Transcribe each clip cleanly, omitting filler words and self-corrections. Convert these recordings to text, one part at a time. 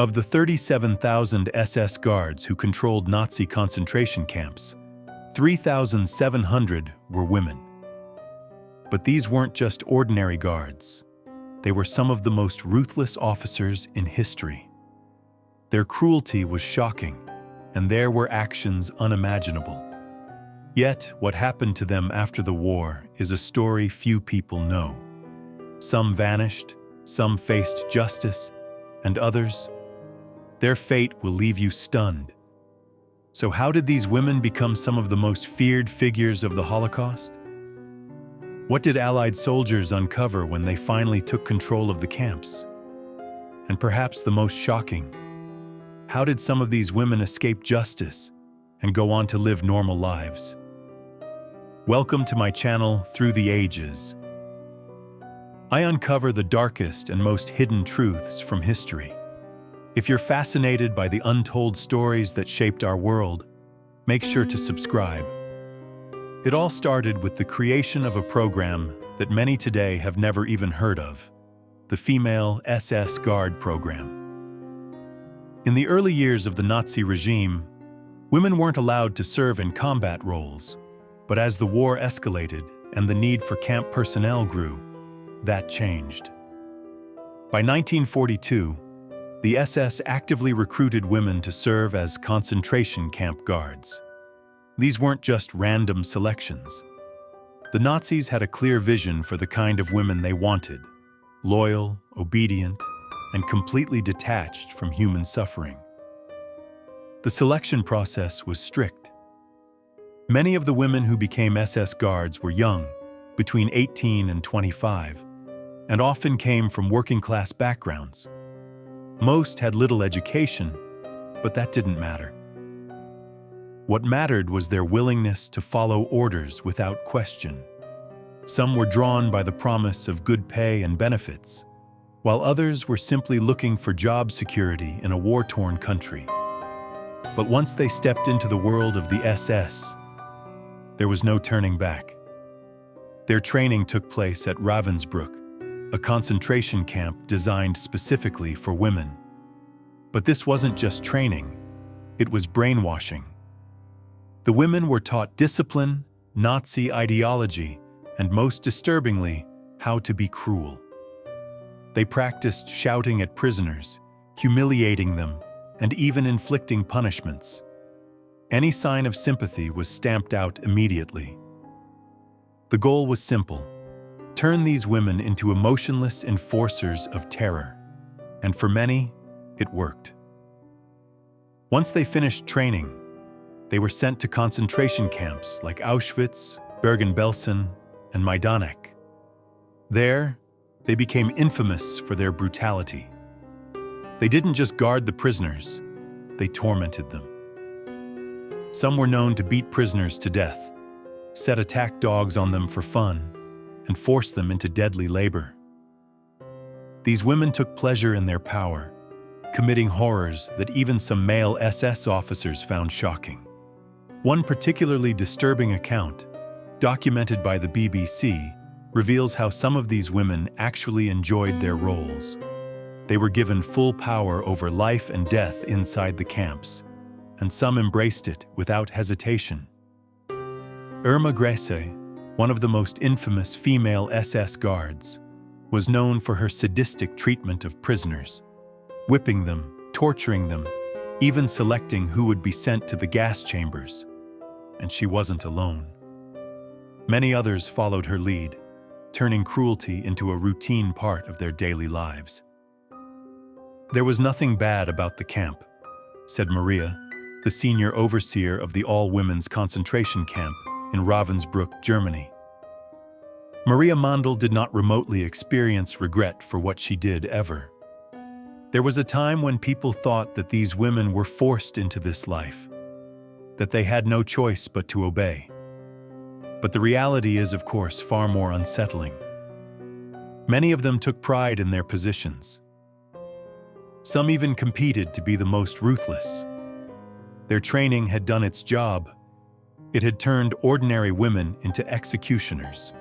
Of the 37,000 SS guards who controlled Nazi concentration camps, 3,700 were women. But these weren't just ordinary guards. They were some of the most ruthless officers in history. Their cruelty was shocking, and there were actions unimaginable. Yet, what happened to them after the war is a story few people know. Some vanished, some faced justice, and others, their fate will leave you stunned. So how did these women become some of the most feared figures of the Holocaust? What did Allied soldiers uncover when they finally took control of the camps? And perhaps the most shocking, how did some of these women escape justice and go on to live normal lives? Welcome to my channel, Through the Ages. I uncover the darkest and most hidden truths from history. If you're fascinated by the untold stories that shaped our world, make sure to subscribe. It all started with the creation of a program that many today have never even heard of, the Female SS Guard program. In the early years of the Nazi regime, women weren't allowed to serve in combat roles, but as the war escalated and the need for camp personnel grew, that changed. By 1942, the SS actively recruited women to serve as concentration camp guards. These weren't just random selections. The Nazis had a clear vision for the kind of women they wanted: loyal, obedient, and completely detached from human suffering. The selection process was strict. Many of the women who became SS guards were young, between 18 and 25, and often came from working-class backgrounds. Most had little education, but that didn't matter. What mattered was their willingness to follow orders without question. Some were drawn by the promise of good pay and benefits, while others were simply looking for job security in a war-torn country. But once they stepped into the world of the SS, there was no turning back. Their training took place at Ravensbrück, a concentration camp designed specifically for women. But this wasn't just training, it was brainwashing. The women were taught discipline, Nazi ideology, and most disturbingly, how to be cruel. They practiced shouting at prisoners, humiliating them, and even inflicting punishments. Any sign of sympathy was stamped out immediately. The goal was simple: turn these women into emotionless enforcers of terror. And for many, it worked. Once they finished training, they were sent to concentration camps like Auschwitz, Bergen-Belsen, and Majdanek. There, they became infamous for their brutality. They didn't just guard the prisoners, they tormented them. Some were known to beat prisoners to death, set attack dogs on them for fun, and force them into deadly labor. These women took pleasure in their power, committing horrors that even some male SS officers found shocking. One particularly disturbing account, documented by the BBC, reveals how some of these women actually enjoyed their roles. They were given full power over life and death inside the camps, and some embraced it without hesitation. Irma Grese, one of the most infamous female SS guards, was known for her sadistic treatment of prisoners, whipping them, torturing them, even selecting who would be sent to the gas chambers. And she wasn't alone. Many others followed her lead, turning cruelty into a routine part of their daily lives. There was nothing bad about the camp, said Maria, the senior overseer of the all-women's concentration camp in Ravensbrück, Germany. Maria Mandel did not remotely experience regret for what she did ever. There was a time when people thought that these women were forced into this life, that they had no choice but to obey. But the reality is, of course, far more unsettling. Many of them took pride in their positions. Some even competed to be the most ruthless. Their training had done its job. It had turned ordinary women into executioners.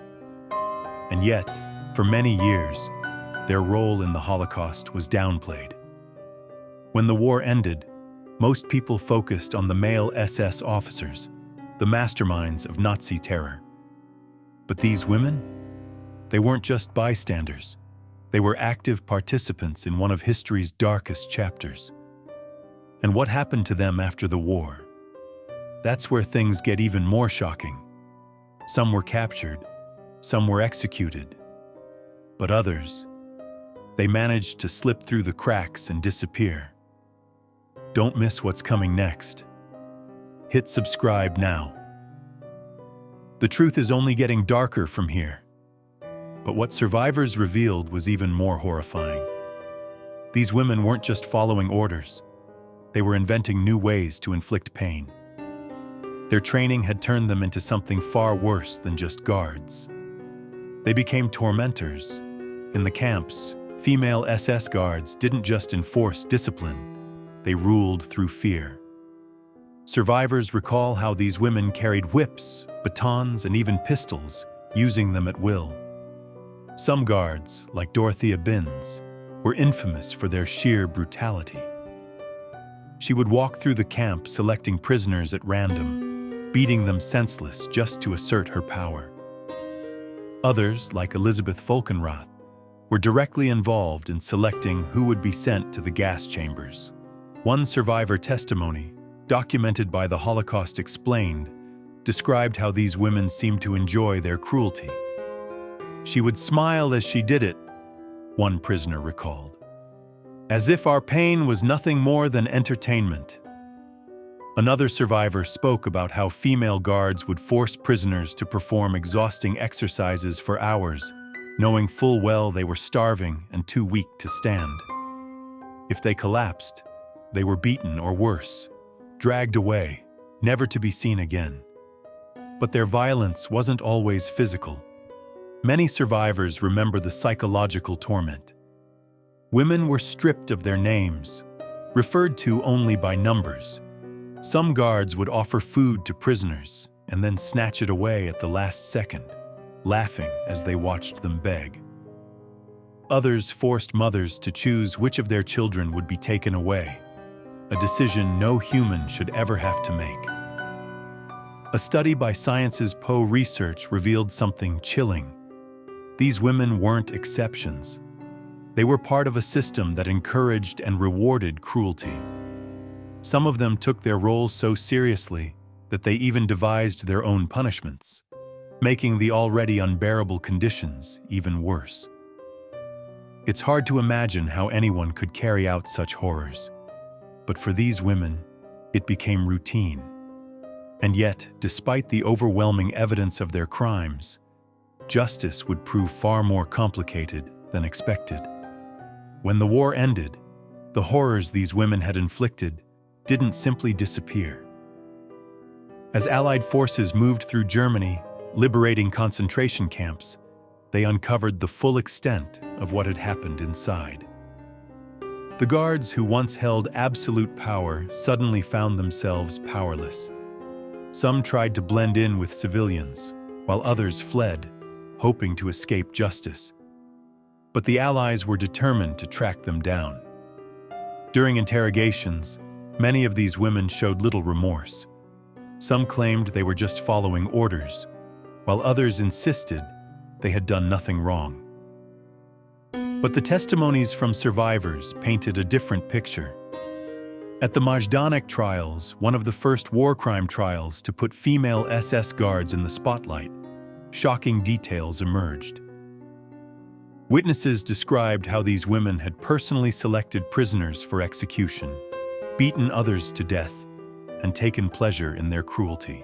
And yet, for many years, their role in the Holocaust was downplayed. When the war ended, most people focused on the male SS officers, the masterminds of Nazi terror. But these women? They weren't just bystanders. They were active participants in one of history's darkest chapters. And what happened to them after the war? That's where things get even more shocking. Some were captured, some were executed. But others, they managed to slip through the cracks and disappear. Don't miss what's coming next. Hit subscribe now. The truth is only getting darker from here. But what survivors revealed was even more horrifying. These women weren't just following orders. They were inventing new ways to inflict pain. Their training had turned them into something far worse than just guards. They became tormentors. In the camps, female SS guards didn't just enforce discipline, they ruled through fear. Survivors recall how these women carried whips, batons, and even pistols, using them at will. Some guards, like Dorothea Binns, were infamous for their sheer brutality. She would walk through the camp selecting prisoners at random, beating them senseless just to assert her power. Others, like Elizabeth Volkenrath, were directly involved in selecting who would be sent to the gas chambers. One survivor testimony, documented by the Holocaust Explained, described how these women seemed to enjoy their cruelty. She would smile as she did it, one prisoner recalled, as if our pain was nothing more than entertainment. Another survivor spoke about how female guards would force prisoners to perform exhausting exercises for hours, knowing full well they were starving and too weak to stand. If they collapsed, they were beaten or worse, dragged away, never to be seen again. But their violence wasn't always physical. Many survivors remember the psychological torment. Women were stripped of their names, referred to only by numbers. Some guards would offer food to prisoners and then snatch it away at the last second, laughing as they watched them beg. Others forced mothers to choose which of their children would be taken away, a decision no human should ever have to make. A study by Science's Poe Research revealed something chilling. These women weren't exceptions. They were part of a system that encouraged and rewarded cruelty. Some of them took their roles so seriously that they even devised their own punishments, making the already unbearable conditions even worse. It's hard to imagine how anyone could carry out such horrors. But for these women, it became routine. And yet, despite the overwhelming evidence of their crimes, justice would prove far more complicated than expected. When the war ended, the horrors these women had inflicted didn't simply disappear. As Allied forces moved through Germany, liberating concentration camps, they uncovered the full extent of what had happened inside. The guards who once held absolute power suddenly found themselves powerless. Some tried to blend in with civilians, while others fled, hoping to escape justice. But the Allies were determined to track them down. During interrogations, many of these women showed little remorse. Some claimed they were just following orders, while others insisted they had done nothing wrong. But the testimonies from survivors painted a different picture. At the Majdanek trials, one of the first war crime trials to put female SS guards in the spotlight, shocking details emerged. Witnesses described how these women had personally selected prisoners for execution, beaten others to death, and taken pleasure in their cruelty.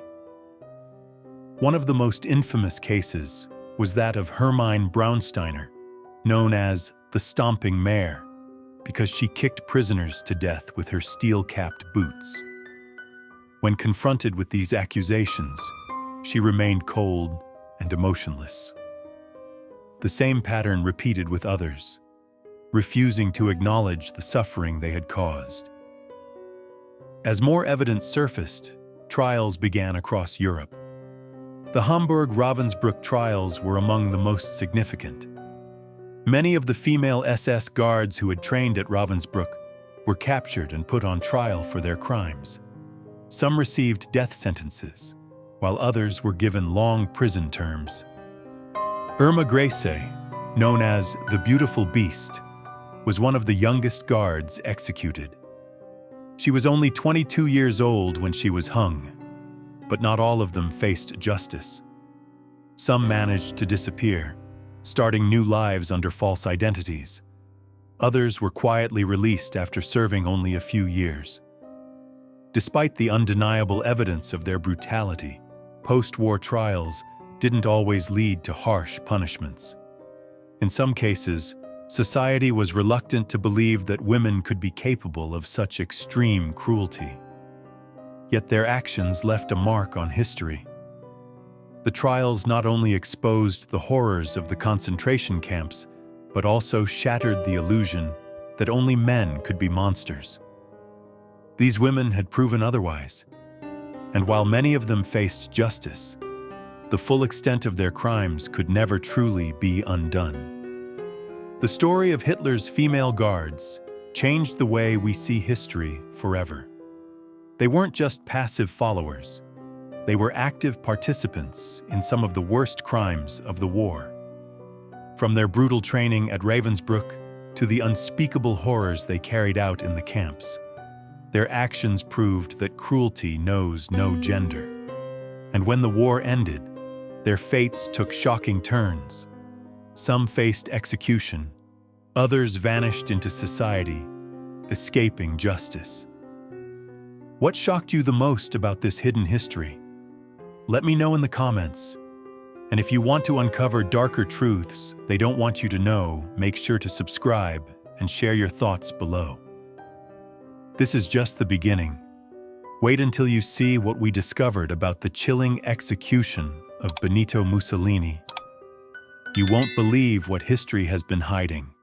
One of the most infamous cases was that of Hermine Braunsteiner, known as the Stomping Mare, because she kicked prisoners to death with her steel-capped boots. When confronted with these accusations, she remained cold and emotionless. The same pattern repeated with others, refusing to acknowledge the suffering they had caused. As more evidence surfaced, trials began across Europe. The Hamburg-Ravensbrück trials were among the most significant. Many of the female SS guards who had trained at Ravensbrück were captured and put on trial for their crimes. Some received death sentences, while others were given long prison terms. Irma Grese, known as the Beautiful Beast, was one of the youngest guards executed. She was only 22 years old when she was hung, but not all of them faced justice. Some managed to disappear, starting new lives under false identities. Others were quietly released after serving only a few years. Despite the undeniable evidence of their brutality, post-war trials didn't always lead to harsh punishments. In some cases, society was reluctant to believe that women could be capable of such extreme cruelty. Yet their actions left a mark on history. The trials not only exposed the horrors of the concentration camps, but also shattered the illusion that only men could be monsters. These women had proven otherwise, and while many of them faced justice, the full extent of their crimes could never truly be undone. The story of Hitler's female guards changed the way we see history forever. They weren't just passive followers. They were active participants in some of the worst crimes of the war. From their brutal training at Ravensbrück to the unspeakable horrors they carried out in the camps, their actions proved that cruelty knows no gender. And when the war ended, their fates took shocking turns. Some faced execution, others vanished into society, escaping justice. What shocked you the most about this hidden history? Let me know in the comments. And if you want to uncover darker truths they don't want you to know, make sure to subscribe and share your thoughts below. This is just the beginning. Wait until you see what we discovered about the chilling execution of Benito Mussolini. You won't believe what history has been hiding.